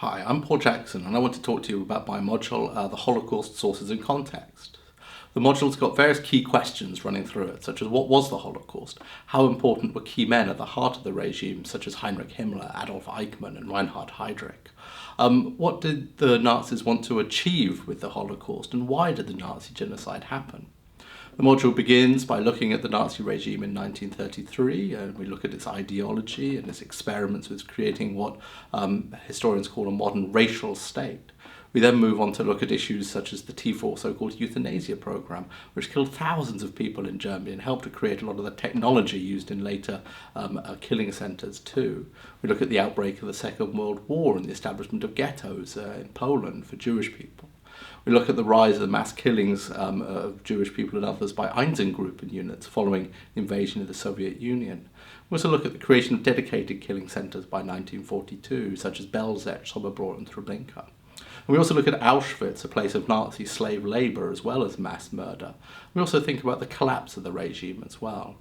Hi, I'm Paul Jackson and I want to talk to you about my module, The Holocaust Sources and Context. The module's got various key questions running through it, such as what was the Holocaust? How important were key men at the heart of the regime, such as Heinrich Himmler, Adolf Eichmann and Reinhard Heydrich? What did the Nazis want to achieve with the Holocaust, and why did the Nazi genocide happen? The module begins by looking at the Nazi regime in 1933, and we look at its ideology and its experiments with creating what historians call a modern racial state. We then move on to look at issues such as the T4 so-called euthanasia program, which killed thousands of people in Germany and helped to create a lot of the technology used in later killing centres too. We look at the outbreak of the Second World War and the establishment of ghettos in Poland for Jewish people. We look at the rise of the mass killings of Jewish people and others by Einsatzgruppen units following the invasion of the Soviet Union. We also look at the creation of dedicated killing centres by 1942, such as Belzec, Sobibor and Treblinka. And we also look at Auschwitz, a place of Nazi slave labour as well as mass murder. We also think about the collapse of the regime as well.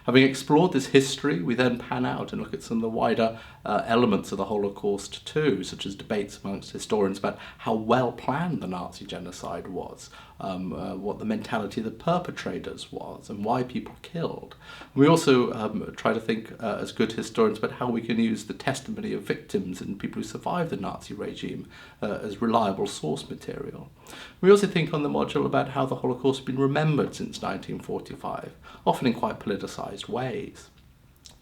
Having explored this history, we then pan out and look at some of the wider elements of the Holocaust too, such as debates amongst historians about how well planned the Nazi genocide was, what the mentality of the perpetrators was, and why people killed. We also try to think as good historians about how we can use the testimony of victims and people who survived the Nazi regime as reliable source material. We also think on the module about how the Holocaust has been remembered since 1945, often in quite politicized ways.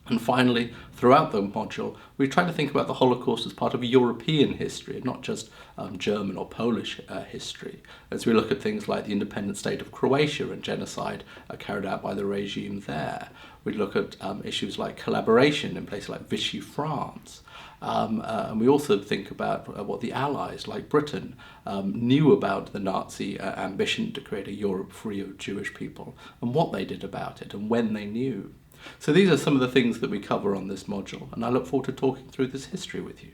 And finally, throughout the module, we try to think about the Holocaust as part of European history, not just German or Polish history, as we look at things like the independent state of Croatia and genocide carried out by the regime there. We look at issues like collaboration in places like Vichy France. And we also think about what the Allies, like Britain, knew about the Nazi ambition to create a Europe free of Jewish people, and what they did about it, and when they knew. So these are some of the things that we cover on this module, and I look forward to talking through this history with you.